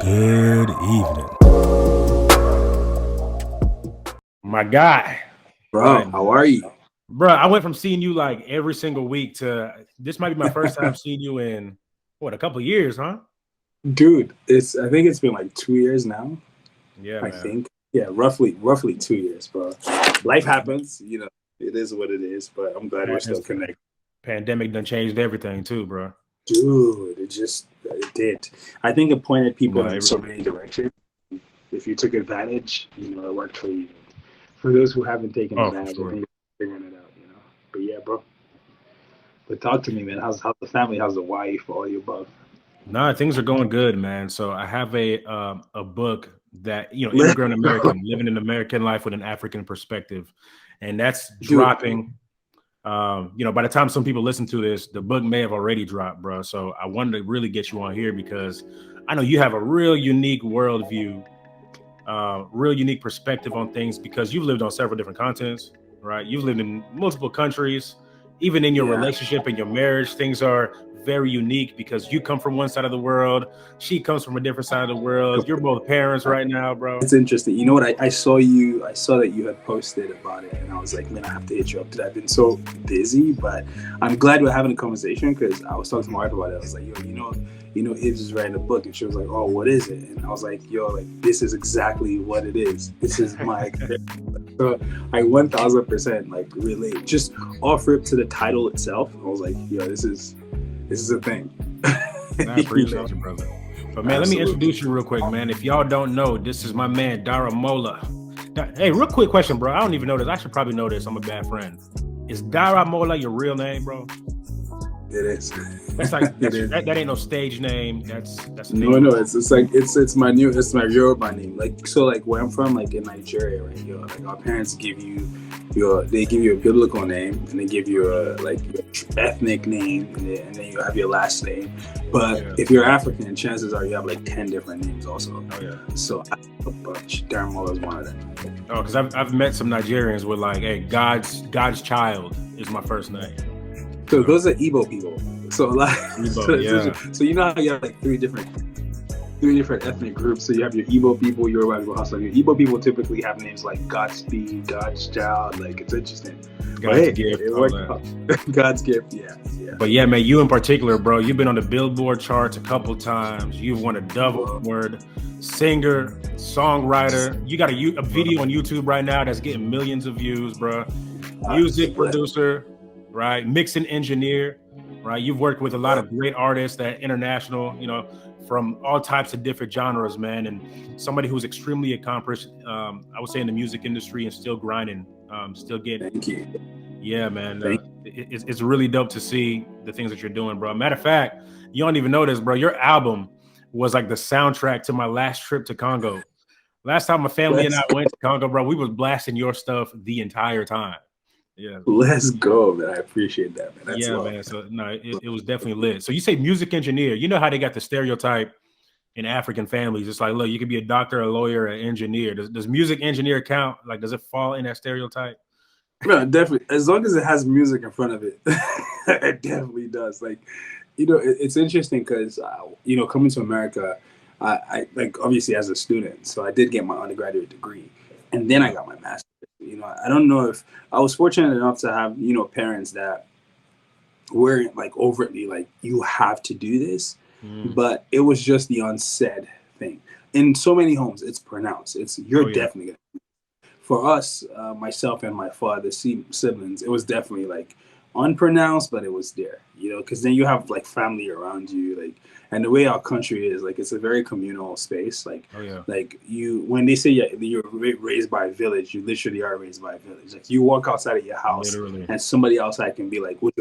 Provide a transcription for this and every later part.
Good evening. My guy. Bro, how are you? Bro, I went from seeing you like every single week to this might be my first time seeing you in a couple of years, huh? Dude, I think it's been like 2 years now. Yeah, I man. think. Yeah, roughly 2 years, bro. Life happens, it is what it is, but I'm glad we're still connected. Pandemic done changed everything too, bro. Dude, it did. I think it pointed people in so Everything. many directions. If you took advantage, it worked for you. For those who haven't taken Oh, for advantage, I sure. think they're figuring it out. But yeah, bro. But talk to me, man. How's the family? How's the wife? All you above? Nah, things are going good, man. So I have a book that Let's Immigrant go. American, living an American life with an African perspective, and that's Dude, dropping. By the time some people listen to this, the book may have already dropped, bro. So I wanted to really get you on here because I know you have a real unique worldview, real unique perspective on things because you've lived on several different continents, right? You've lived in multiple countries. Even in your yeah. relationship and your marriage, things are very unique because you come from one side of the world, she comes from a different side of the world. You're both parents right now, bro. It's interesting. You know what? I saw that you had posted about it, and I was like, man, I have to hit you up today. I've been so busy, but I'm glad we're having a conversation because I was talking to my wife about it. I was like, yo, Ibs is writing a book, and she was like, oh, what is it? And I was like, yo, like this is exactly what it is. This is my so I 1000% like relate. Just off rip to the title itself, I was like, yo, this is a thing. I appreciate you, brother. But man, Let me introduce you real quick, man. If y'all don't know, this is my man Daramola. Hey, real quick question, bro. I don't even know this. I should probably know this. I'm a bad friend. Is Daramola your real name, bro? It is. That's like that ain't no stage name. That's a name. No. It's my Yoruba name. Like where I'm from, like in Nigeria, right? Like our parents give you a biblical name, and they give you your ethnic name, and then you have your last name. But if you're African, chances are you have like 10 different names also. Oh yeah. So I have a bunch. Daramola is one of them. Oh, because I've met some Nigerians with like, hey, God's child is my first name. So those are Igbo people. So like, Igbo, so you know how you have like three different ethnic groups. So you have your Igbo people, Yoruba people, Hausa. Your Igbo people typically have names like Godspeed, God's Child. Like it's interesting. God's gift. It worked out. God's gift. Yeah. But yeah, man, you in particular, bro. You've been on the Billboard charts a couple times. You've won a Dove Award, singer, songwriter. You got a video on YouTube right now that's getting millions of views, bro. Music producer, right? Mixing engineer, right? You've worked with a lot of great artists that international, from all types of different genres, man. And somebody who's extremely accomplished, I would say, in the music industry and still grinding, still getting. Thank you. Yeah, man. It's really dope to see the things that you're doing, bro. Matter of fact, you don't even know this, bro. Your album was like the soundtrack to my last trip to Congo. Last time my family and I went to Congo, bro, we was blasting your stuff the entire time. Yeah. Let's go, man. I appreciate that, man. That's love. Man. So no, it was definitely lit. So you say music engineer. You know how they got the stereotype in African families. It's like, look, you could be a doctor, a lawyer, an engineer. Does music engineer count? Like, does it fall in that stereotype? No, definitely. As long as it has music in front of it, it definitely does. Like, it's interesting because, coming to America, I like obviously as a student, so I did get my undergraduate degree, and then I got my master's. I don't know if I was fortunate enough to have, parents that weren't like overtly like, you have to do this, but it was just the unsaid thing. In so many homes, it's pronounced. You're definitely gonna. For us, myself and my father, siblings, it was definitely like unpronounced, but it was there, because then you have like family around you, like, and the way our country is, like, it's a very communal space. Like, like when they say you're raised by a village, you literally are raised by a village. Like, you walk outside of your house, and somebody outside can be like, would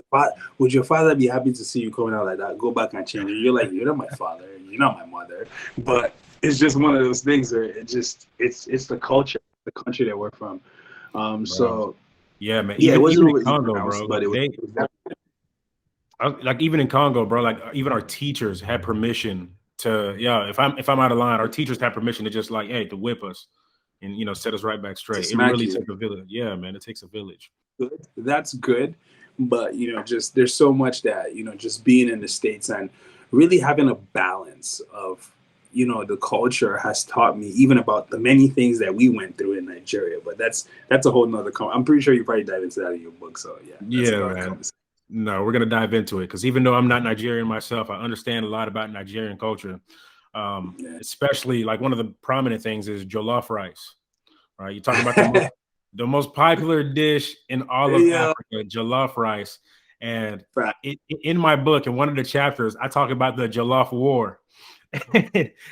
your father be happy to see you coming out like that? Go back and change it. You're like, you're not my father, you're not my mother, but it's just one of those things where it's the culture. The country that we're from, so yeah, man. It wasn't even in Congo, bro. But like even in Congo, bro. Like even our teachers had permission to, if I'm out of line, our teachers had permission to just like, hey, to whip us and set us right back straight. It really takes a village. Yeah, man, it takes a village. Good. That's good, but just there's so much that just being in the States and really having a balance of you know, the culture has taught me even about the many things that we went through in Nigeria. But that's a whole nother I'm pretty sure you probably dive into that in your book. So yeah, that's Yeah, another man. conversation. No, we're gonna dive into it because even though I'm not Nigerian myself, I understand a lot about Nigerian culture. Especially like one of the prominent things is jollof rice. Right, you talk about the most popular dish in all of Yeah. Africa, jollof rice. And Right. in my book, in one of the chapters, I talk about the Jollof War.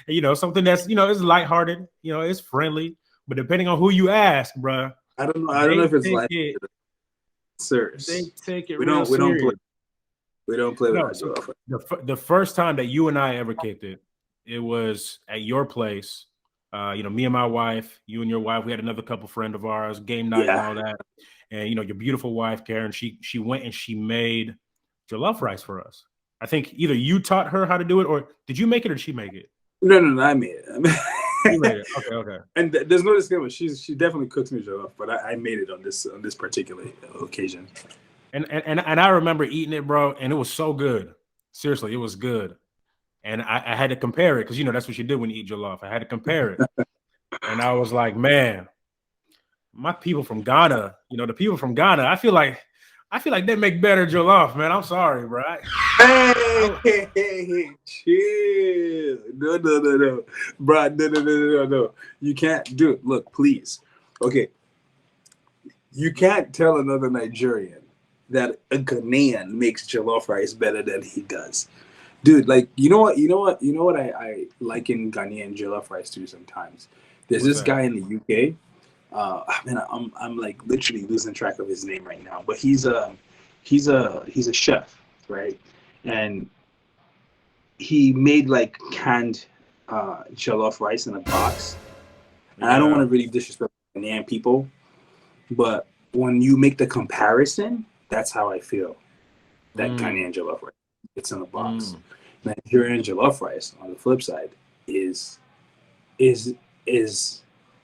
You know, something that's, you know, it's lighthearted, you know, it's friendly, but depending on who you ask, bruh, I don't know. I don't know if it's like they serious. take it We real don't play. serious. We don't play with No, our jollof. the first time that you and I ever kicked it, it was at your place. You know, me and my wife, you and your wife, we had another couple friend of ours, game night and all that. And you know, your beautiful wife, Karen, she went and she made jollof rice for us. I think either you taught her how to do it, or did you make it, or did she make it? No, I made it. You made it. Okay. And there's no disclaimer. She definitely cooks me jollof, but I made it on this particular occasion. And I remember eating it, bro, and it was so good. Seriously, it was good. And I had to compare it because, you know, that's what you do when you eat jollof. I had to compare it. And I was like, man, my people from Ghana, you know, the people from Ghana, I feel like they make better jollof, man. I'm sorry, bro. Hey, chill. No. Bro, no. You can't do it. Look, please. Okay. You can't tell another Nigerian that a Ghanaian makes jollof rice better than he does. Dude, like, you know what I like in Ghanaian jollof rice too sometimes. There's this guy in the UK. Man, I'm like literally losing track of his name right now, but he's a chef, right? And he made like canned jollof rice in a box. And I don't want to really disrespect Ghanaian people, but when you make the comparison, that's how I feel. That Ghanaian jollof rice, it's in a box. Nigerian jollof rice, on the flip side, is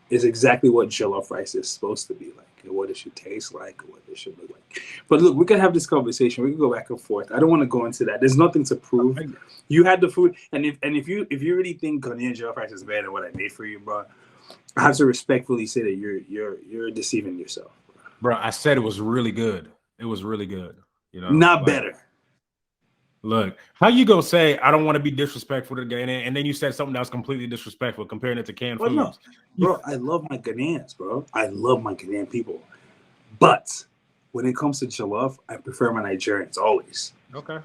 exactly what jollof rice is supposed to be like, and what it should taste like, and what it should look like. But look, we can have this conversation. We can go back and forth. I don't want to go into that. There's nothing to prove. You had the food, and if you really think Ghanaian jollof rice is better than what I made for you, bro, I have to respectfully say that you're deceiving yourself, bro. I said it was really good. It was really good. You know, not better. Look, how you gonna say I don't want to be disrespectful to Ghanaian, and then you said something that was completely disrespectful, comparing it to canned foods. No. Bro, I love my Ghanaians, bro. I love my Ghanaian people. But when it comes to jollof, I prefer my Nigerians always. Okay.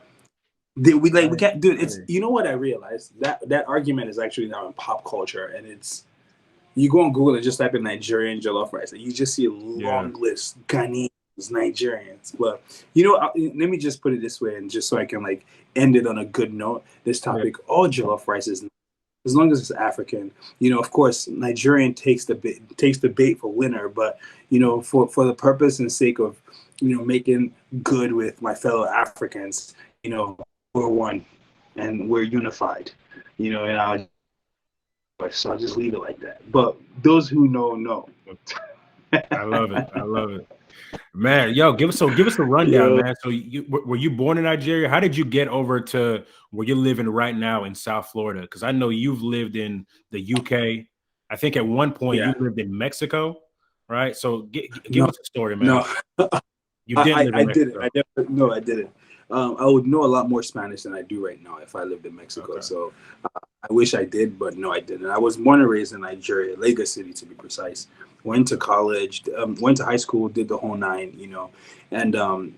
We can't, dude. It's, you know what I realized, that argument is actually now in pop culture, and it's, you go on Google and just type in Nigerian jollof rice, and you just see a long list, Ghanaians, Nigerians. But you know, let me just put it this way, and just so I can like end it on a good note. This topic, all jollof rice is, as long as it's African, you know, of course, Nigerian takes the bait for winner, but you know, for the purpose and sake of, you know, making good with my fellow Africans, you know, we're one and we're unified, you know, and so I'll just leave it like that. But those who know. I love it. Man, yo, give us a rundown, man. So were you born in Nigeria? How did you get over to where you're living right now in South Florida? Because I know you've lived in the UK. I think at one point you lived in Mexico, right? So give us a story, man. No, you didn't. I didn't. I didn't. I would know a lot more Spanish than I do right now if I lived in Mexico. Okay. So I wish I did, but no, I didn't. I was born and raised in Nigeria, Lagos City to be precise. Went to college, went to high school, did the whole nine, you know, and I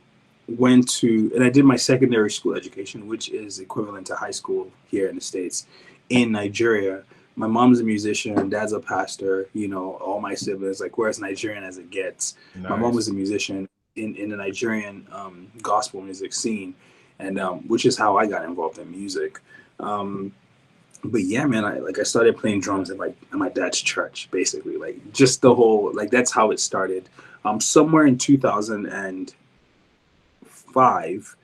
did my secondary school education, which is equivalent to high school here in the States. In Nigeria, my mom's a musician, dad's a pastor, you know, all my siblings, like, we're as Nigerian as it gets. Nice. My mom was a musician in the Nigerian gospel music scene, and which is how I got involved in music. But yeah, man, I started playing drums at my dad's church, basically, like just the whole, like, that's how it started. Somewhere in 2005,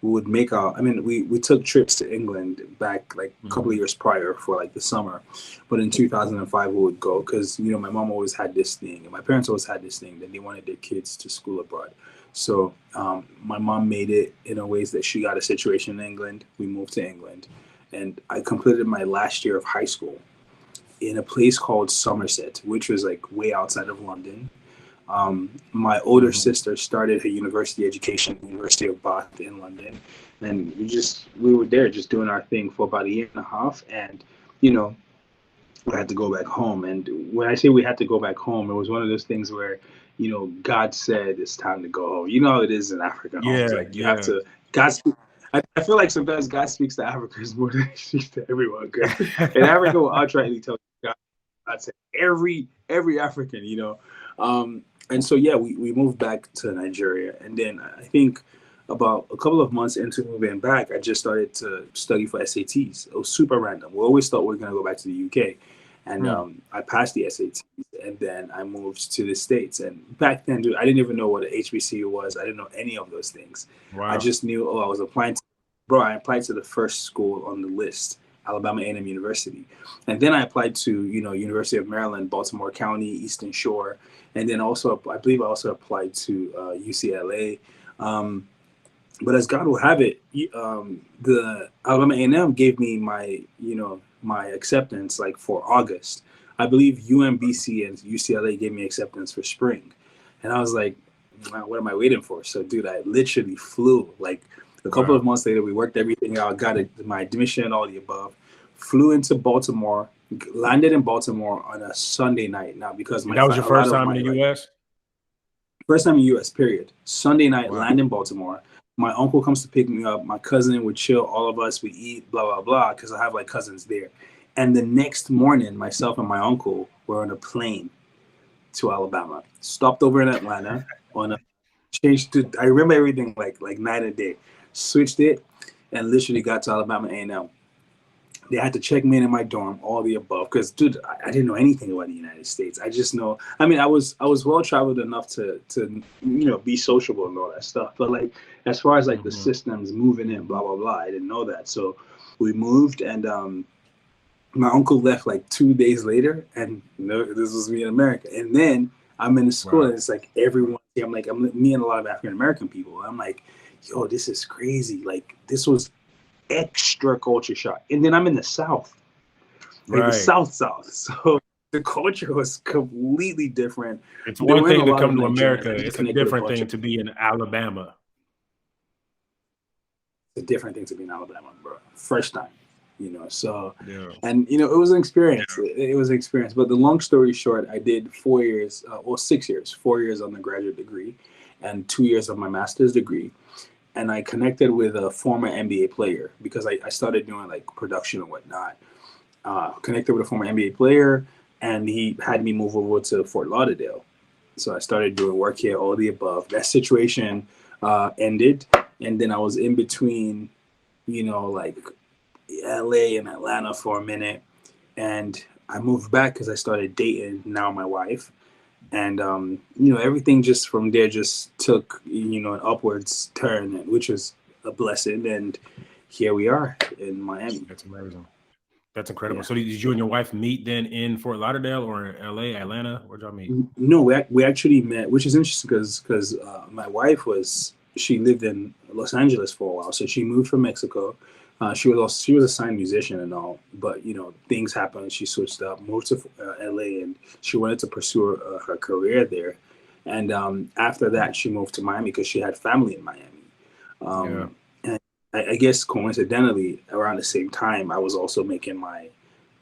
we would make we took trips to England back like a couple of years prior for like the summer, but in 2005 we would go because, you know, my mom always had this thing, and my parents always had this thing that they wanted their kids to school abroad. So my mom made it in a ways that she got a situation in England. We moved to England. and I completed my last year of high school in a place called Somerset, which was like way outside of London. My older sister started her university education at the University of Bath in London, and we were there just doing our thing for about a year and a half, and you know, we had to go back home. And when I say we had to go back home, it was one of those things where, you know, God said it's time to go home. You know how it is in African homes. Yeah, Like you have yeah. to, I feel like sometimes God speaks to Africans more than he speaks to everyone. Because in Africa will outrightly tell you God said every African, you know. And so yeah, we moved back to Nigeria, and then I think about a couple of months into moving back, I just started to study for SATs. It was super random. We always thought we were gonna go back to the UK, and I passed the SATs, and then I moved to the States. And back then, dude, I didn't even know what an HBCU was. I didn't know any of those things. I Wow. just knew, I was applying to, bro, I applied to the first school on the list, Alabama A&M University. And then I applied to, you know, University of Maryland, Baltimore County, Eastern Shore. And then also, I believe I also applied to UCLA. But as God will have it, the Alabama A&M gave me my, you know, my acceptance like for August. I believe UMBC and UCLA gave me acceptance for spring. And I was like, what am I waiting for? So, dude, I literally flew. Like a couple of months later, we worked everything out, got my admission, all the above, flew into Baltimore, landed in Baltimore on a Sunday night. Now, because And that was your first time in the US? First time in the US, period. Sunday night, land in Baltimore. My uncle comes to pick me up. My cousin would chill. All of us, we eat, blah, blah, blah, because I have like cousins there. And the next morning, myself and my uncle were on a plane to Alabama. Stopped over in Atlanta on a changed to, I remember everything like night and day. Switched it and literally got to Alabama A&M. They had to check me in my dorm, all the above, because dude, I didn't know anything about the United States. I just know, I mean, I was well traveled enough to you know, be sociable and all that stuff. But like as far as like the systems moving in, blah blah blah, I didn't know that. So we moved, and my uncle left like 2 days later, and you know, this was me in America. And then I'm in the school, and it's like everyone. I'm me and a lot of African American people. I'm like, yo, this is crazy. Like this was extra culture shock. And then I'm in the South, like the South. So the culture was completely different. It's one thing to come to America. It's a different thing to be in Alabama. It's a different thing to be in Alabama, bro. First time, you know. So, and you know, it was an experience. It was an experience. But the long story short, I did 4 years, 6 years, 4 years undergraduate degree, and 2 years of my master's degree. And I connected with a former NBA player because I started doing like production and whatnot. Connected with a former NBA player, and he had me move over to Fort Lauderdale. So I started doing work here, all the above. That situation ended, and then I was in between, you know, like LA and Atlanta for a minute, and I moved back because I started dating now my wife. And, you know, everything just from there just took, you know, an upwards turn, which was a blessing. And here we are in Miami. That's amazing. That's incredible. So did you and your wife meet then in Fort Lauderdale or in LA, Atlanta? Where'd y'all meet? No, we actually met, which is interesting because my wife she lived in Los Angeles for a while. So she moved from Mexico. She was a signed musician and all, but you know, things happened. She switched up, moved to LA, and she wanted to pursue her career there. And after that, she moved to Miami because she had family in Miami. And I guess coincidentally, around the same time, I was also making my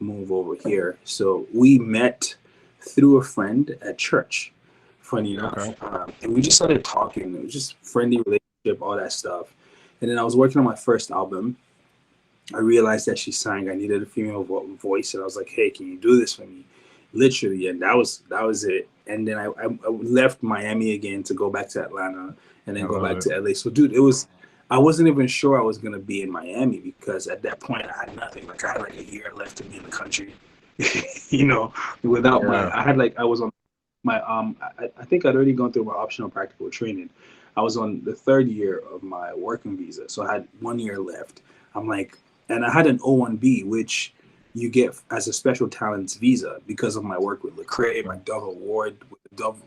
move over here. So we met through a friend at church, funny enough, and we just started talking. It was just friendly relationship, all that stuff. And then I was working on my first album. I realized that she sang. I needed a female voice, and I was like, "Hey, can you do this for me?" Literally, and that was it. And then I left Miami again to go back to Atlanta, and then go back to LA. So, dude, I wasn't even sure I was gonna be in Miami because at that point I had nothing. Like I had like a year left to be in the country, you know, without I was on my I think I'd already gone through my optional practical training. I was on the third year of my working visa, so I had 1 year left. I'm like. And I had an O1B, which you get as a special talents visa because of my work with Lecrae, my Dove Award,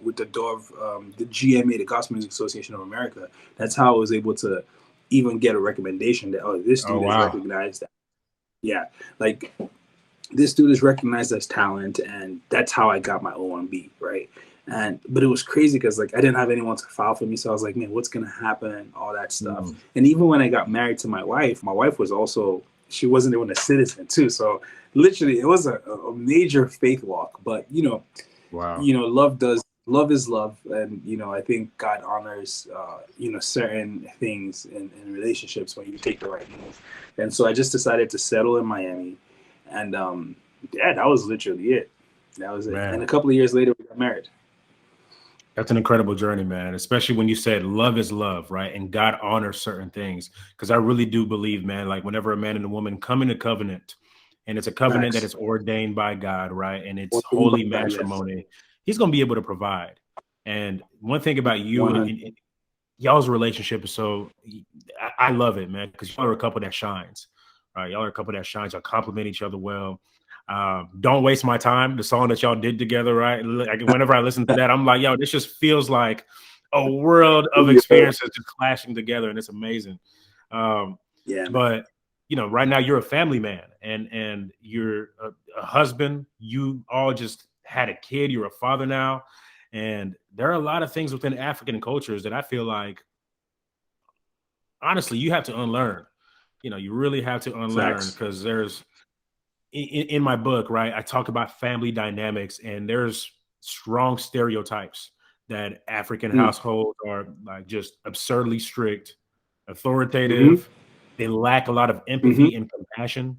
with the Dove, the GMA, the Gospel Music Association of America. That's how I was able to even get a recommendation that this dude is recognized Yeah, like this dude is recognized as talent, and that's how I got my O1B, right? And but it was crazy because like I didn't have anyone to file for me, so I was like, man, what's gonna happen? All that stuff. Mm. And even when I got married to my wife was also, she wasn't even a citizen too. So literally, it was a major faith walk. But Wow. love is love, and I think God honors certain things in relationships when you take the right move. And so I just decided to settle in Miami, and yeah, that was literally it. That was it. And Man, a couple of years later, we got married. that's an incredible journey, man. Especially when you said love is love, right? And God honors certain things. Because I really do believe, man, like whenever a man and a woman come into covenant, and it's a covenant that Facts. is ordained by God, right? And it's One thing holy about that, yes. matrimony, he's going to be able to provide. And one thing about you 100. and y'all's relationship is so, I love it, man, because y'all are a couple that shines, right? Y'all are a couple that shines. Y'all compliment each other well. Don't Waste My Time, the song that y'all did together, right? Like whenever I listen to that, I'm like, yo, this just feels like a world of Yeah. experiences just clashing together, and it's amazing. Um, Yeah, man. but right now you're a family man, and you're a husband. You all just had a kid. You're a father now, and there are a lot of things within African cultures that I feel like, honestly, you have to unlearn. You really have to unlearn Facts. because there's in my book, right, I talk about family dynamics, and there's strong stereotypes that African Mm. households are like just absurdly strict, Mm-hmm. authoritative. They lack a lot of Mm-hmm. empathy and compassion.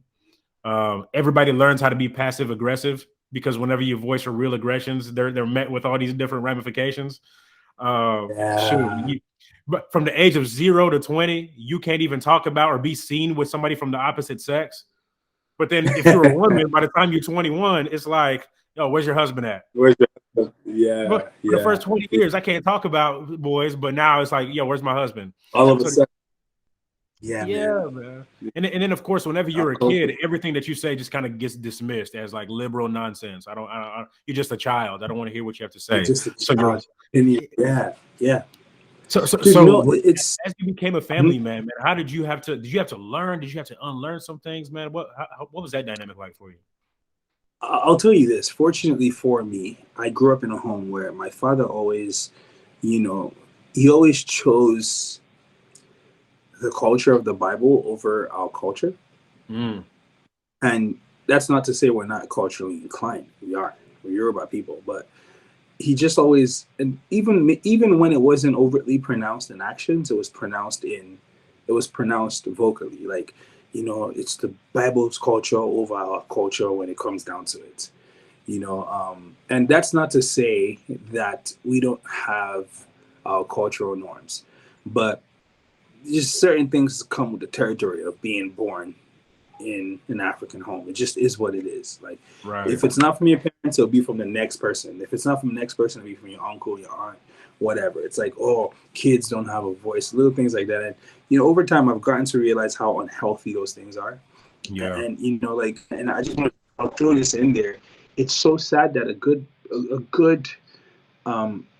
Everybody learns how to be passive aggressive because whenever you voice your real aggressions, they're met with all these different ramifications. Shoot, Yeah. but from the age of 0 to 20, you can't even talk about or be seen with somebody from the opposite sex. But then if you're a woman, by the time you're 21, it's like, yo, where's your husband at? Where's But yeah, for the yeah, first 20 yeah. years, I can't talk about boys, but now it's like, yo, where's my husband? All of a So sudden, yeah, man. yeah, man. And then of course, whenever Our you're a culture. kid, everything that you say just kind of gets dismissed as like liberal nonsense. You're just a child. I don't want to hear what you have to You're say. just a So you're child. And yeah, yeah. so so Dude, so it's as you became a Mhm. family man, how did you have to learn? Did you have to unlearn some things, man? What was that dynamic like for you? I'll tell you this. Fortunately for me, I grew up in a home where my father always, you know, he always chose the culture of the Bible over our culture. Mm, And that's not to say we're not culturally inclined. We are. We're Yoruba people, but he just always, and even when it wasn't overtly pronounced in actions, it was pronounced vocally. Like, it's the Bible's culture over our culture when it comes down to it. And that's not to say that we don't have our cultural norms, but just certain things come with the territory of being born in an African home. It just is what it is. Like, right. if it's not from your parents, it'll be from the next person. If it's not from the next person, it'll be from your uncle, your aunt, whatever. It's like, oh, kids don't have a voice, little things like that. And over time, I've gotten to realize how unhealthy those things are. Yeah. And like, and I just want to, I'll throw this in there. It's so sad that a good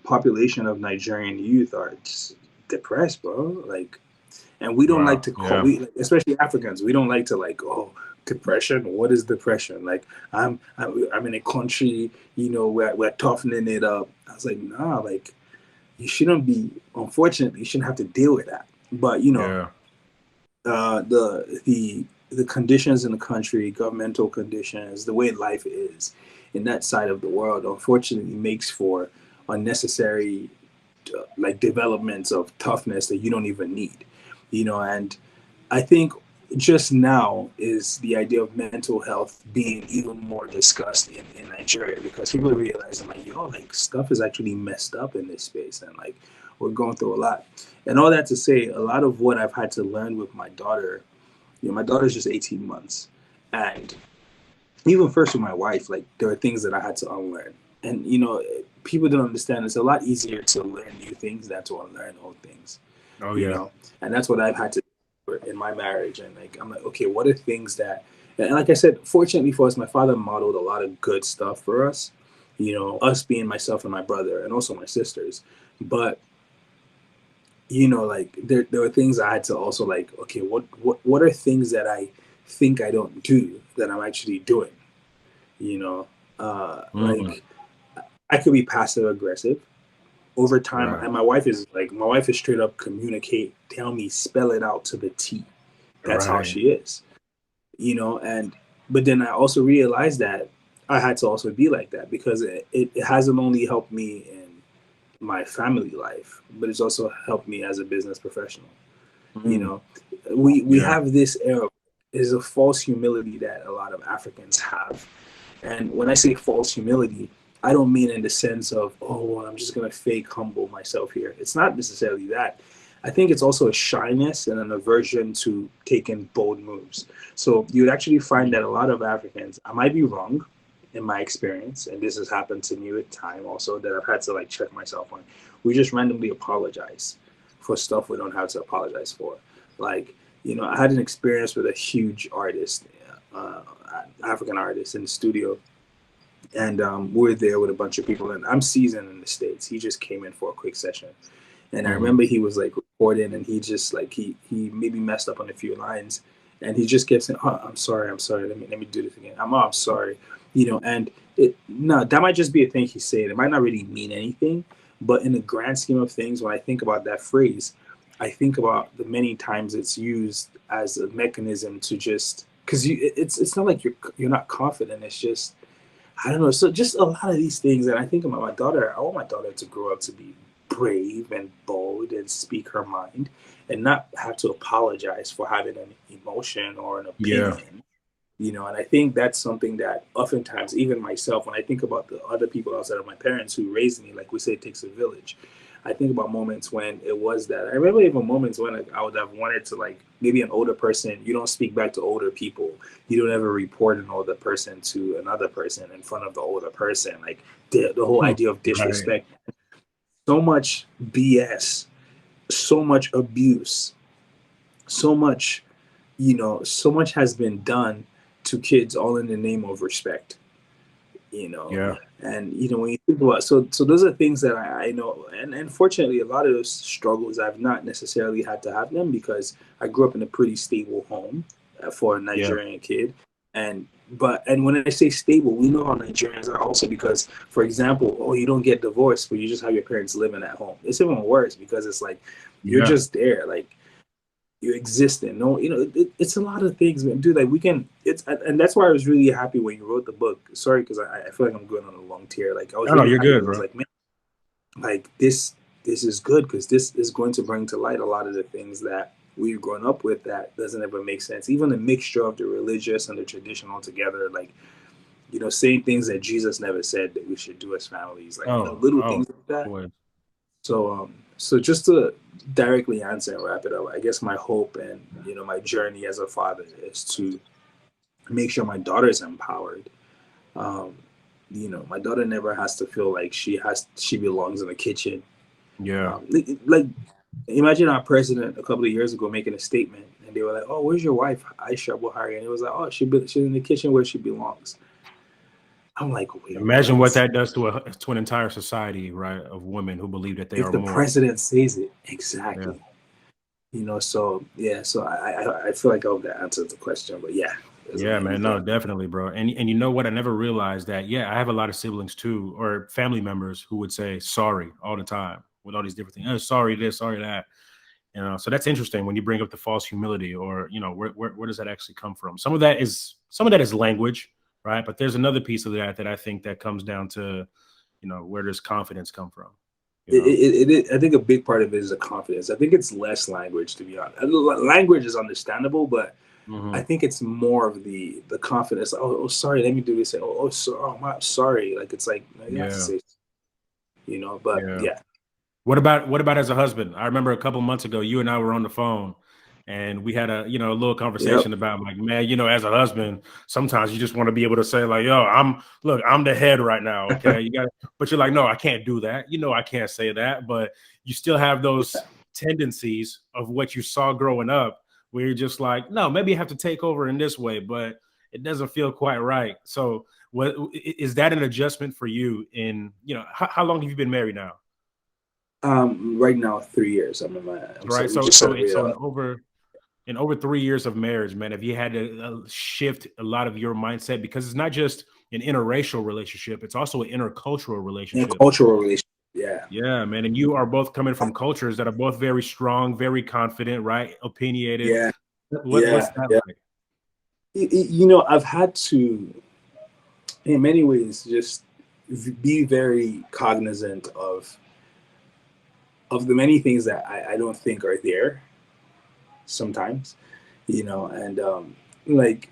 population of Nigerian youth are just depressed, bro. Like, and we don't like Wow. to call, Yeah. we especially Africans, we don't like to, like, oh, depression, what is depression? Like, I'm in a country, we're toughening it up. I was like, nah, like, you shouldn't be, unfortunately, you shouldn't have to deal with that. But Yeah. the conditions in the country, governmental conditions, the way life is in that side of the world, unfortunately makes for unnecessary like developments of toughness that you don't even need. And I think just now is the idea of mental health being even more discussed in Nigeria, because people are realizing, like, yo, like, stuff is actually messed up in this space, and like, we're going through a lot. And all that to say, a lot of what I've had to learn with my daughter, my daughter's just 18 months. And even first with my wife, like, there are things that I had to unlearn. And people don't understand, it's a lot easier to learn new things than to unlearn old things. Oh you yeah. know and that's what I've had to do in my marriage. And like, I'm like, okay, what are things that, and like I said, fortunately for us, my father modeled a lot of good stuff for us, us being myself and my brother and also my sisters. But like, there were things I had to also, like, okay, what are things that I think I don't do that I'm actually doing. You know, Mm, like I could be passive aggressive over time, right, and my wife is straight up communicate, tell me, spell it out to the T. That's how right. she is. And but then I also realized that I had to also be like that, because it hasn't only helped me in my family life, but it's also helped me as a business professional. you Mm, know we yeah, have this era, is a false humility that a lot of Africans have. And when I say false humility, I don't mean in the sense of, oh, well, I'm just going to fake humble myself here. It's not necessarily that. I think it's also a shyness and an aversion to taking bold moves. So you would actually find that a lot of Africans, I might be wrong in my experience, and this has happened to me with time also, that I've had to like check myself on. We just randomly apologize for stuff we don't have to apologize for. Like, I had an experience with a huge artist, uh, African artist in the studio, and we're there with a bunch of people. And I'm seasoned in the States. He just came in for a quick session, and I hmm remember he was like recording, and he just like he maybe messed up on a few lines, and he just kept saying, "Oh, I'm sorry, I'm sorry. Let me do this again. I'm sorry." And that might just be a thing he's saying. It might not really mean anything, but in the grand scheme of things, when I think about that phrase, I think about the many times it's used as a mechanism to just, because it's not like you're not confident. It's just, I don't know. So just a lot of these things, and I think about my daughter. I want my daughter to grow up to be brave and bold and speak her mind, and not have to apologize for having an emotion or an yeah, opinion. And I think that's something that oftentimes, even myself, when I think about the other people outside of my parents who raised me, like we say, it takes a village. I think about moments when it was that. I remember even moments when I would have wanted to, like, maybe an older person, you don't speak back to older people. You don't ever report an older person to another person in front of the older person. Like, the whole Hmm, idea of right, disrespect. So much BS, so much abuse, so much, so much has been done to kids, all in the name of respect. you know yeah, and when you think about, so those are things that I know. And unfortunately, a lot of those struggles, I've not necessarily had to have them, because I grew up in a pretty stable home, for a yeah, Nigerian kid. And when I say stable, we know how Nigerians are also, because, for example, oh, you don't get divorced, but you just have your parents living at home. It's even worse, because it's like you're yeah. just there, like you exist in. No, it's a lot of things, man. Dude, like we can. It's and that's why I was really happy when you wrote the book. Sorry, because I feel like I'm going on a long tear. Like, I was No, no, really you're happy. good, It was bro. like, man, like this is good, because this is going to bring to light a lot of the things that we've grown up with that doesn't ever make sense. Even the mixture of the religious and the traditional together, like, saying things that Jesus never said that we should do as families, like Oh, little oh, things like that. boy. So just to directly answer and wrap it up, I guess my hope and my journey as a father is to make sure my daughter is empowered. Um, my daughter never has to feel like she belongs in the kitchen. Yeah, Like, imagine our president a couple of years ago making a statement, and they were like, "Oh, where's your wife, Aisha Buhari?" And it was like, "Oh, she's in the kitchen where she belongs." I'm like, wait, imagine what what? that does to an entire society, right, of women who believe that they If are the more. president says it, Yeah. exactly. So yeah, so I feel like I hope that answers the question, but yeah, there's Yeah, many man. No, things. definitely, bro. And you know what? I never realized that. Yeah, I have a lot of siblings too, or family members who would say sorry all the time with all these different things. Oh, sorry this, sorry that. So that's interesting when you bring up the false humility, or where does that actually come from? Some of that is language, right? But there's another piece of that I think that comes down to, where does confidence come from? You know? I think a big part of it is the confidence. I think it's less language, to be honest. Language is understandable, but I Hmm. think it's more of the confidence. Oh, sorry, let me do this. I'm sorry. Like, it's like, no, you don't have to Yeah, say, but yeah. yeah, What about as a husband? I remember a couple months ago, you and I were on the phone, and we had a little yep. conversation about, like, man, as a husband, sometimes you just want to be able to say, like, yo, I'm the head right now, okay? But you're like, no, I can't do that. I can't say that, but you still have those tendencies of what you saw growing up, where you're just like, no, maybe you have to take over in this way, but it doesn't feel quite right. So, what is that an adjustment for you? How long have you been married now? Right now, 3 years. I'm in my. I'm Right. sorry. We So just so celebrated. so in over in over 3 years of marriage, man, have you had to shift a lot of your mindset? Because it's not just an interracial relationship, it's also an intercultural In a relationship. cultural relationship. Yeah. Yeah, man. And you are both coming from cultures that are both very strong, very confident, right? Opinionated. Yeah. What's that Yeah. like? I've had to, in many ways, just be very cognizant of the many things that I don't think are there sometimes, and like,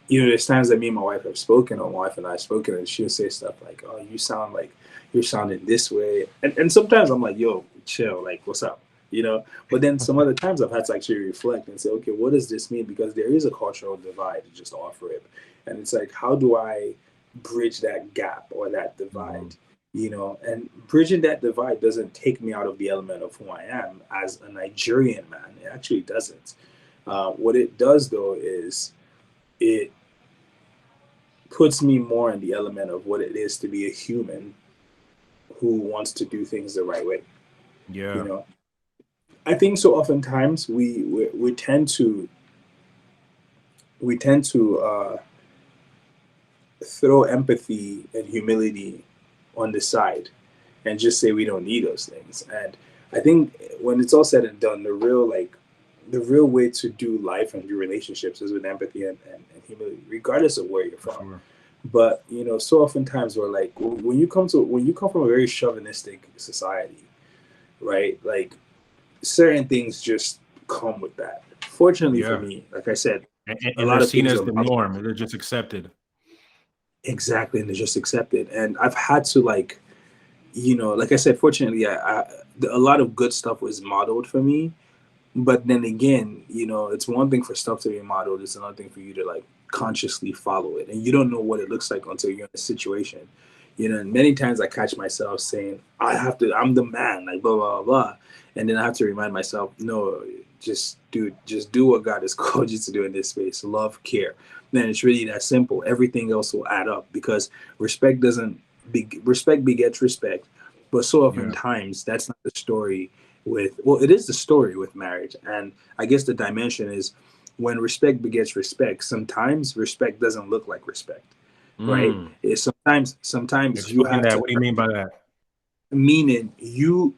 there's times that me and my wife have spoken, or my wife and I have spoken, and she'll say stuff like, "Oh, you sound like you're sounding this way," and sometimes I'm like, "Yo, chill, like, what's up?" But then some other times I've had to actually reflect and say, okay, what does this mean? Because there is a cultural divide just off rip, and it's like, how do I bridge that gap or that divide? And bridging that divide doesn't take me out of the element of who I am as a Nigerian man. It actually doesn't. What it does, though, is it puts me more in the element of what it is to be a human who wants to do things the right way. Yeah. I think so. Oftentimes we tend to throw empathy and humility on the side and just say we don't need those things. And I think when it's all said and done, the real way to do life and do relationships is with empathy and humility, regardless of where you're from. Sure. But so oftentimes we're like, when you come from a very chauvinistic society, right? Like, certain things just come with that. Fortunately for me, like I said, and a lot they're of seen things as are the norm. They're just accepted. Exactly, and they're just accepted. And I've had to, like I said, fortunately, a lot of good stuff was modeled for me. But then again, it's one thing for stuff to be modeled. It's another thing for you to, like, consciously follow it. And you don't know what it looks like until you're in a situation. And many times I catch myself saying, I'm the man, like, blah, blah, blah, blah. And then I have to remind myself, no, just do what God has called you to do in this space. Love, care. Then it's really that simple. Everything else will add up, because respect begets respect. But so oftentimes that's not the story it is the story with marriage. And I guess the dimension is, when respect begets respect, sometimes respect doesn't look like respect, right? It's sometimes you Explain have that. to, What do you mean by that? meaning you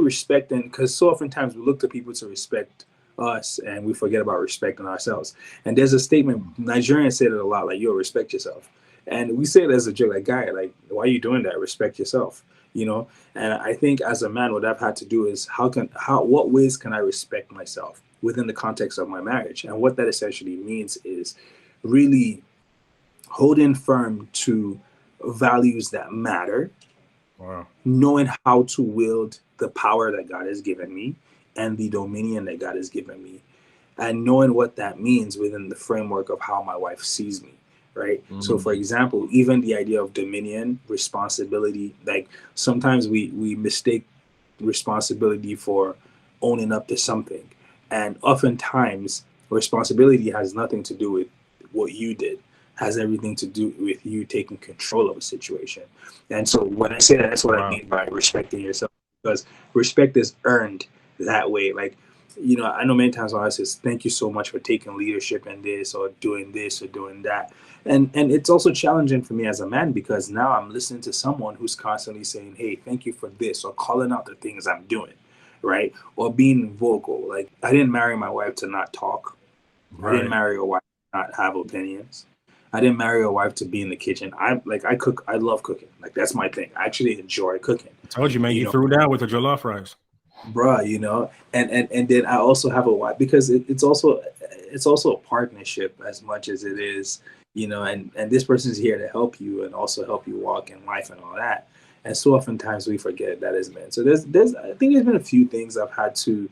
respecting, because so oftentimes we look to people to respect us and we forget about respecting ourselves. And there's a statement, Nigerians say it a lot, like, yo, respect yourself. And we say it as a joke, like, guy, like, why are you doing that? Respect yourself. And I think as a man, what I've had to do is, what ways can I respect myself within the context of my marriage? And what that essentially means is really holding firm to values that matter. Wow. Knowing how to wield the power that God has given me and the dominion that God has given me, and knowing what that means within the framework of how my wife sees me. Right. So, for example, even the idea of dominion, responsibility, like, sometimes we mistake responsibility for owning up to something. And oftentimes responsibility has nothing to do with what you did, has everything to do with you taking control of a situation. And so when I say that, that's what I mean by respecting yourself, because respect is earned that way. Like, I know many times when I say, thank you so much for taking leadership in this or doing that. And it's also challenging for me as a man, because now I'm listening to someone who's constantly saying, hey, thank you for this, or calling out the things I'm doing, right? Or being vocal. Like, I didn't marry my wife to not talk. Right. I didn't marry a wife to not have opinions. I didn't marry a wife to be in the kitchen. I cook. I love cooking. Like, that's my thing. I actually enjoy cooking. I told you, man, you threw down with the jollof rice. Bruh, and then I also have a wife, because it's also a partnership as much as it is, and this person's here to help you and also help you walk in life and all that. And so oftentimes we forget that as men. So there's I think there's been a few things I've had to,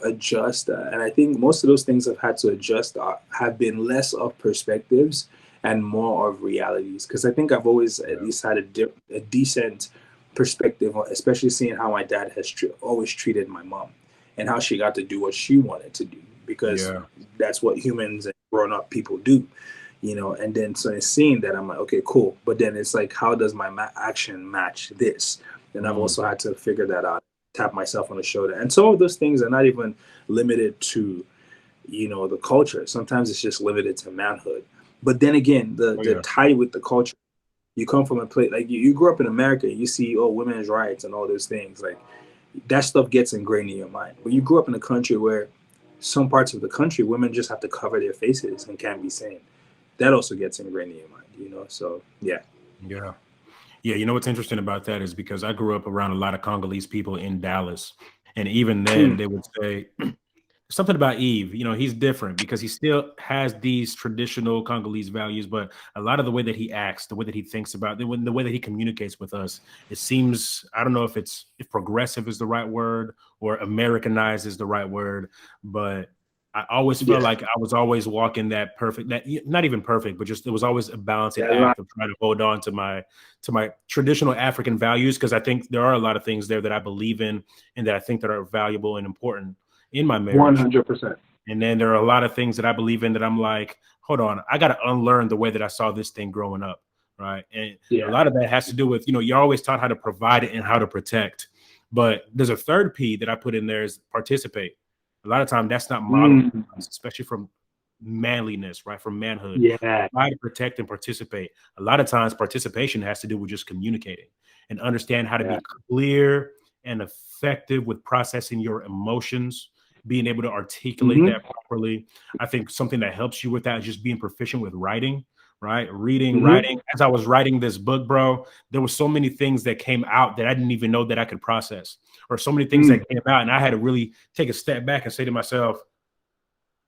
adjust, and I think most of those things I've had to adjust have been less of perspectives and more of realities, because I think I've always at least had a decent perspective, especially seeing how my dad has always treated my mom and how she got to do what she wanted to do, because that's what humans and grown-up people do, and then so seeing that, I'm like, okay, cool. But then it's like, how does my action match this? And I've also had to figure that out, tap myself on the shoulder. And some of those things are not even limited to the culture. Sometimes it's just limited to manhood. But then again, the tie with the culture, you come from a place like you grew up in America, you see, women's rights and all those things. Like that stuff gets ingrained in your mind. But you grew up in a country where some parts of the country, women just have to cover their faces and can't be seen. That also gets ingrained in your mind, So yeah. Yeah. Yeah. You know what's interesting about that is because I grew up around a lot of Congolese people in Dallas. And even then they would say something about Eve, he's different because he still has these traditional Congolese values, but a lot of the way that he acts, the way that he thinks about the way that he communicates with us, it seems, I don't know if progressive is the right word or Americanized is the right word, but I always felt like I was always walking that not even perfect, but just it was always a balancing act of trying to hold on to my traditional African values, because I think there are a lot of things there that I believe in and that I think that are valuable and important in my marriage. 100%. And then there are a lot of things that I believe in that I'm like, hold on, I got to unlearn the way that I saw this thing growing up. Right. And a lot of that has to do with, you're always taught how to provide it and how to protect. But there's a third P that I put in there is participate. A lot of time that's not modeled, especially from manliness, right? From manhood. Yeah. Try to protect and participate. A lot of times participation has to do with just communicating and understand how to be clear and effective with processing your emotions, being able to articulate that properly. I think something that helps you with that is just being proficient with writing, right? Reading, writing. As I was writing this book, bro, there were so many things that came out that I didn't even know that I could process, or so many things that came out. And I had to really take a step back and say to myself,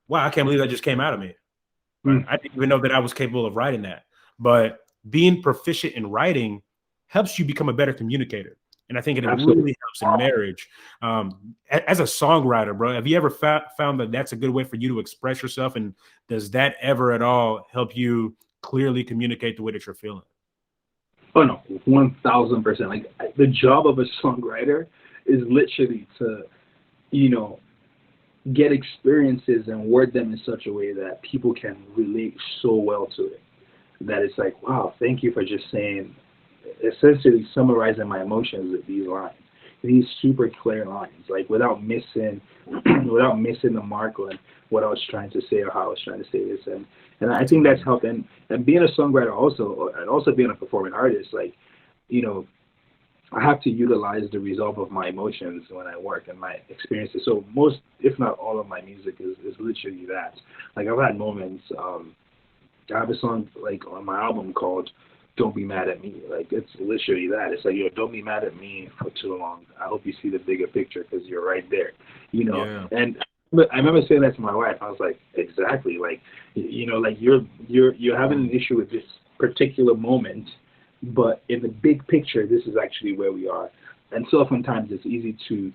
wow, I can't believe that just came out of me. Right? I didn't even know that I was capable of writing that. But being proficient in writing helps you become a better communicator. And I think it really helps in marriage. As a songwriter, bro, have you ever found that that's a good way for you to express yourself? And does that ever at all help you clearly communicate the way that you're feeling? Oh, no, 1,000%. Like the job of a songwriter is literally to, get experiences and word them in such a way that people can relate so well to it. That it's like, wow, thank you for just saying, essentially summarizing my emotions with these lines, these super clear lines, like without missing the mark on what I was trying to say or how I was trying to say this. And I think that's helped. And being a songwriter also being a performing artist, like, I have to utilize the resolve of my emotions when I work and my experiences. So most, if not all of my music is literally that. Like I've had moments, I have a song like on my album called Don't Be Mad at Me. Like it's literally that. It's like, don't be mad at me for too long. I hope you see the bigger picture because you're right there, And I remember saying that to my wife. I was like, exactly. Like, like you're having an issue with this particular moment, but in the big picture, this is actually where we are. And so oftentimes it's easy to,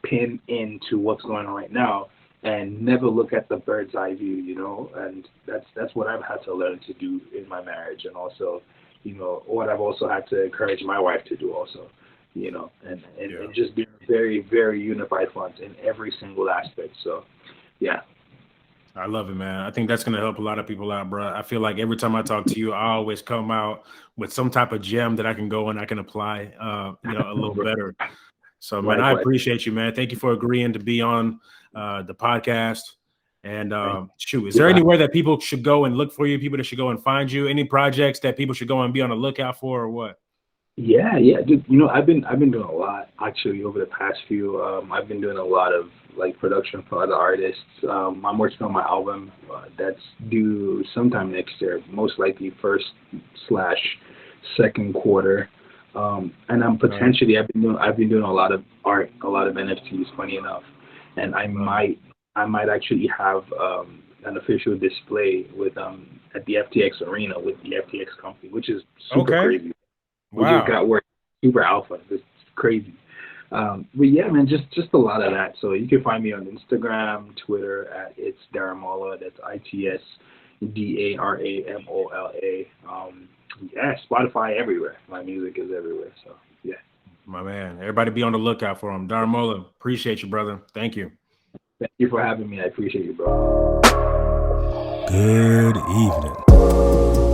pin into what's going on right now and never look at the bird's eye view, and that's what I've had to learn to do in my marriage, and also, what I've also had to encourage my wife to do also, and just be very, very unified front in every single aspect. So, yeah. I love it, man. I think that's going to help a lot of people out, bro. I feel like every time I talk to you, I always come out with some type of gem that I can go and I can apply, a little better. So, man, I appreciate you, man. Thank you for agreeing to be on the podcast. And is there anywhere that people should go and look for you? People that should go and find you? Any projects that people should go and be on the lookout for, or what? Yeah, dude. I've been doing a lot actually over the past few. I've been doing a lot of like production for other artists. I'm working on my album that's due sometime next year, most likely first/second quarter. And I'm potentially I've been doing a lot of art, a lot of NFTs. Funny enough, and I might actually have an official display with at the FTX Arena with the FTX company, which is super crazy. We just got work super alpha. It's crazy. But yeah, man, just a lot of that. So you can find me on Instagram, Twitter at It's Daramola. That's ITSDARAMOLA. Spotify everywhere. My music is everywhere. So yeah. My man. Everybody be on the lookout for him. Daramola, appreciate you, brother. Thank you. Thank you for having me. I appreciate you, bro. Good evening.